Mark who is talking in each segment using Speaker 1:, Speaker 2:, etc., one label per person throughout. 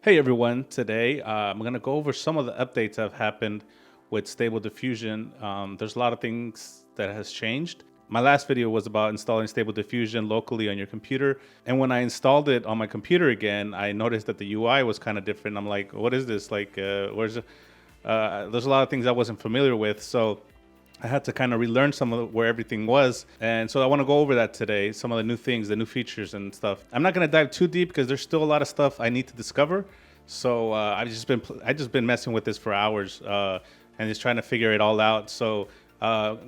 Speaker 1: Hey everyone, today I'm going to go over some of the updates that have happened with Stable Diffusion. There's a lot of things that has changed. My last video was about installing Stable Diffusion locally on your computer. And when I installed it on my computer again, I noticed that the UI was kind of different. I'm like, what is this? There's a lot of things I wasn't familiar with. So I had to kind of relearn some of where everything was. And so I want to go over that today, some of the new things, the new features and stuff. I'm not going to dive too deep because there's still a lot of stuff I need to discover. So I just been messing with this for hours and just trying to figure it all out. So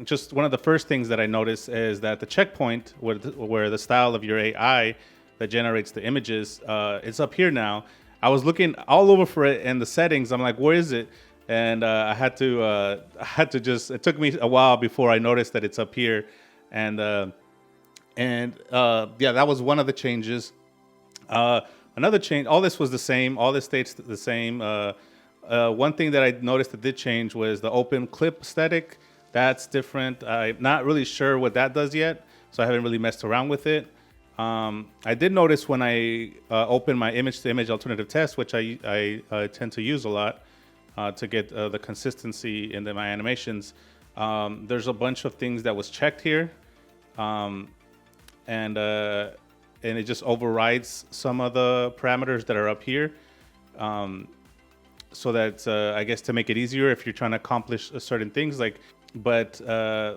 Speaker 1: just one of the first things that I noticed is that the checkpoint where the style of your AI that generates the images, it's up here now. I was looking all over for it in the settings. I'm like, where is it? And it took me a while before I noticed that it's up here. And yeah, that was one of the changes. Another change, all this was the same, all this stays the same. One thing that I noticed that did change was the open clip aesthetic. That's different. I'm not really sure what that does yet, so I haven't really messed around with it. I did notice when I open my image-to-image alternative test, which I tend to use a lot, to get the consistency in my animations. There's a bunch of things that was checked here, um, and it just overrides some of the parameters that are up here. So that I guess to make it easier if you're trying to accomplish certain things. But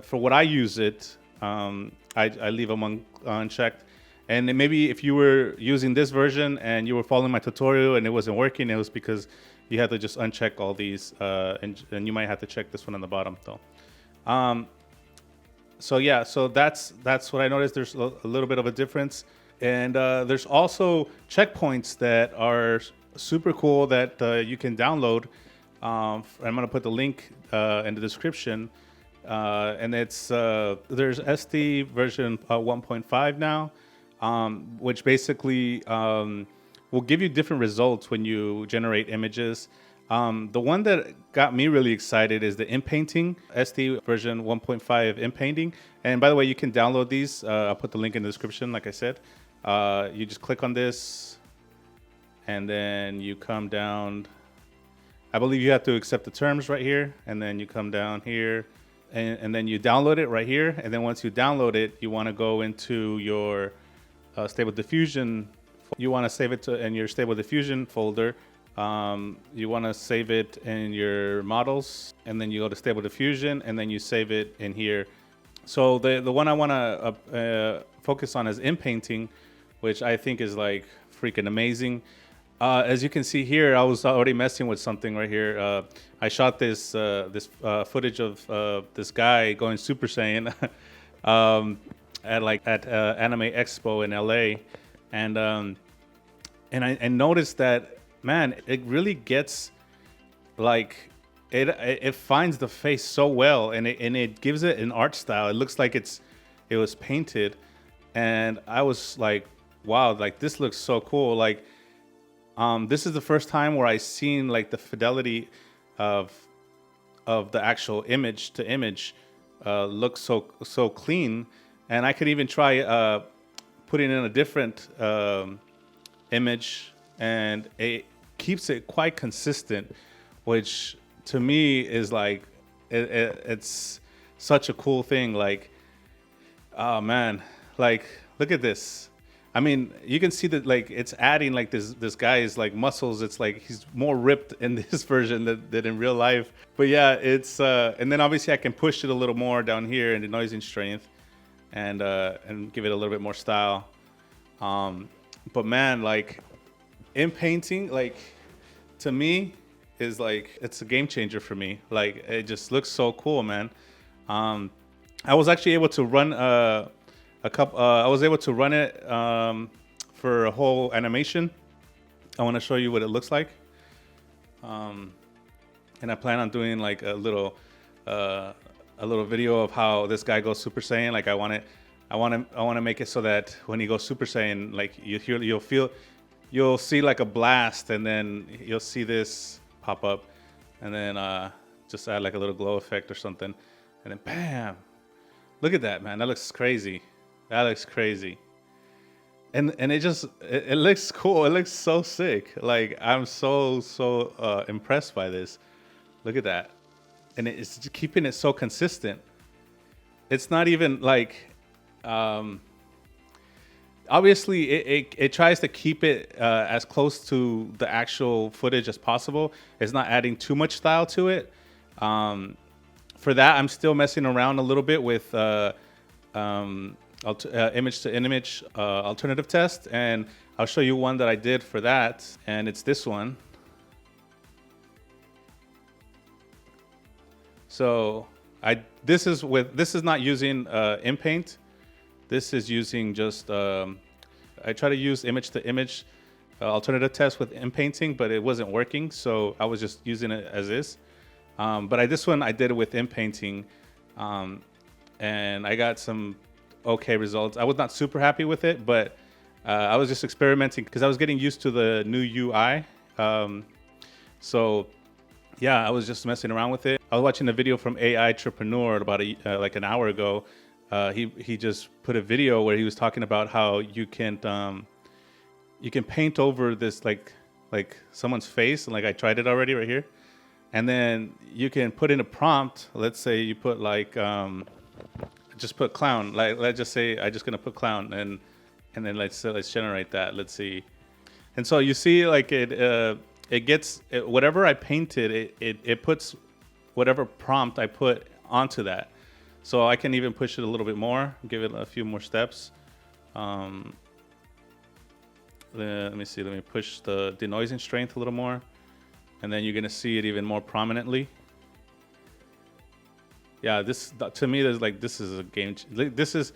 Speaker 1: for what I use it, I leave them unchecked. And then maybe if you were using this version and you were following my tutorial and it wasn't working, it was because you had to just uncheck all these, and you might have to check this one on the bottom though. So yeah, so that's what I noticed. There's a little bit of a difference, and there's also checkpoints that are super cool that you can download. I'm gonna put the link in the description, and there's ST version 1.5 now, which basically will give you different results when you generate images. The one that got me really excited is the inpainting, ST version 1.5 inpainting. And by the way, you can download these. I'll put the link in the description, like I said. You just click on this, and then you come down. I believe you have to accept the terms right here, and then you come down here, and then you download it right here. And then once you download it, you want to go into your Stable Diffusion. You want to save it in your Stable Diffusion folder. You want to save it in your models, and then you go to Stable Diffusion, and then you save it in here. So the one I want to focus on is inpainting, which I think is like freaking amazing. As you can see here, I was already messing with something right here. I shot this footage of this guy going Super Saiyan at Anime Expo in LA, and I noticed that, man, it really gets like it finds the face so well, and it gives it an art style. It looks like it was painted, and I was like, wow, like this looks so cool. Like this is the first time where I seen like the fidelity of the actual image to image look so clean. And I could even try putting in a different image, and it keeps it quite consistent, which to me is like it's such a cool thing. Like, oh man, like look at this. I mean, you can see that like it's adding like this guy's like muscles. It's like he's more ripped in this version than in real life. But yeah, it's and then obviously I can push it a little more down here in the noising strength, and give it a little bit more style. But man, like in painting, like to me is like it's a game changer for me. Like it just looks so cool, man. I was actually able to run I was able to run it for a whole animation. I want to show you what it looks like, and I plan on doing like a little video of how this guy goes Super Saiyan. Like I want to make it so that when he goes Super Saiyan, like you'll see like a blast, and then you'll see this pop up, and then just add like a little glow effect or something, and then bam! Look at that, man. That looks crazy. That looks crazy. and it looks cool. It looks so sick. Like I'm so impressed by this. Look at that, and it's just keeping it so consistent. It's not even like, um, obviously it tries to keep it as close to the actual footage as possible. It's not adding too much style to it. For that, I'm still messing around a little bit with image to image alternative test, and I'll show you one that I did for that, and it's this one. So this is not using InPaint. This is using just I try to use image to image alternative test with InPainting, but it wasn't working, so I was just using it as is. But this one I did it with InPainting, and I got some okay results. I was not super happy with it, but I was just experimenting because I was getting used to the new UI. So yeah, I was just messing around with it. I was watching a video from AI Entrepreneur about like an hour ago. He just put a video where he was talking about how you can paint over this like someone's face, and like I tried it already right here, and then you can put in a prompt. Let's say you put like just put clown. Like let's just say I'm just gonna put clown, and then let's generate that. Let's see, and so you see like it gets whatever I painted. It puts whatever prompt I put onto that. So I can even push it a little bit more, give it a few more steps. Let me see. Let me push the denoising strength a little more, and then you're gonna see it even more prominently. Yeah, this to me is like this is a game. This is.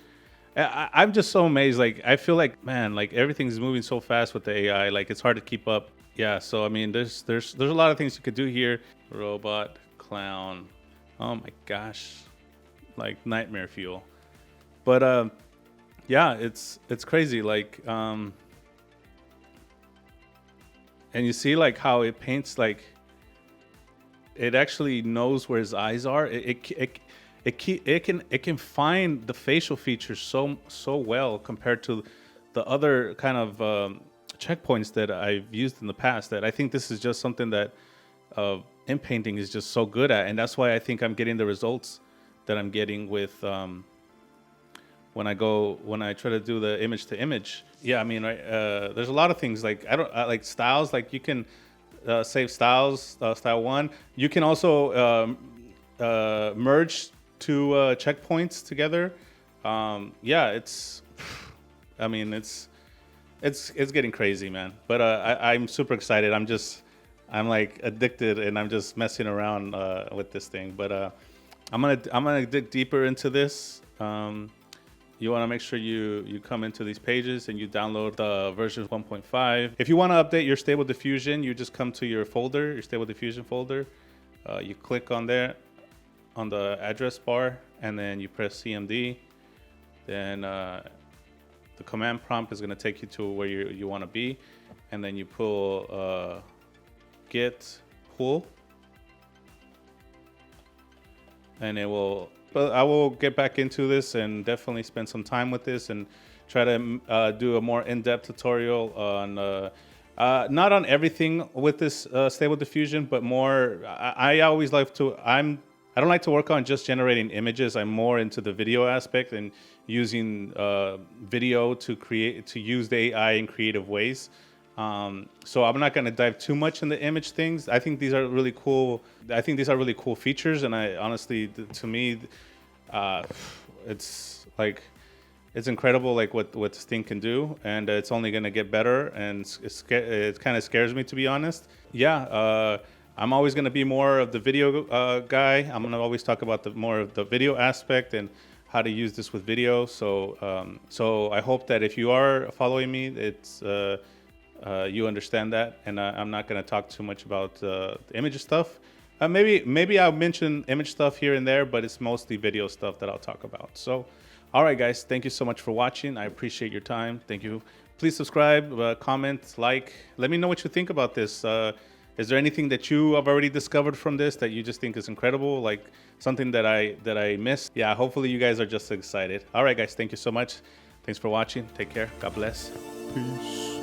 Speaker 1: I'm just so amazed. Like I feel like, man, like everything's moving so fast with the AI. Like it's hard to keep up. Yeah. So I mean, there's a lot of things you could do here. Robot clown. Oh my gosh, like nightmare fuel. But yeah, it's crazy. Like and you see like how it paints, like it actually knows where his eyes are. It can find the facial features so well compared to the other kind of checkpoints that I've used in the past. That I think this is just something that InPainting is just so good at, and that's why I think I'm getting the results that I'm getting with when I try to do the image to image. Yeah, I mean, there's a lot of things like I like styles. Like you can save styles, style one. You can also merge two checkpoints together. Yeah, I mean, it's getting crazy, man. But I'm super excited. I'm like addicted, and I'm just messing around with this thing. But I'm gonna dig deeper into this. You want to make sure you come into these pages and you download the version 1.5. If you want to update your Stable Diffusion, you just come to your folder, your Stable Diffusion folder. You click on there, on the address bar, and then you press CMD. Then the command prompt is going to take you to where you want to be, and then you pull git pull, and it will. But I will get back into this and definitely spend some time with this and try to do a more in-depth tutorial on not on everything with this Stable Diffusion, but more. I always like to. I don't like to work on just generating images. I'm more into the video aspect and using video to use the AI in creative ways. So I'm not going to dive too much in the image things. I think these are really cool. I think these are really cool features, and I honestly, to me, it's like it's incredible, like what this thing can do, and it's only going to get better. And it kind of scares me, to be honest. Yeah, I'm always going to be more of the video guy. I'm going to always talk about more of the video aspect and how to use this with video. So so I hope that if you are following me, it's you understand that, and I'm not going to talk too much about the image stuff. Maybe I'll mention image stuff here and there, but it's mostly video stuff that I'll talk about. So, all right, guys, thank you so much for watching. I appreciate your time. Thank you. Please subscribe, comment, like. Let me know what you think about this. Is there anything that you have already discovered from this that you just think is incredible, like something that I missed? Yeah, hopefully you guys are just excited. All right, guys, thank you so much. Thanks for watching. Take care. God bless.
Speaker 2: Peace.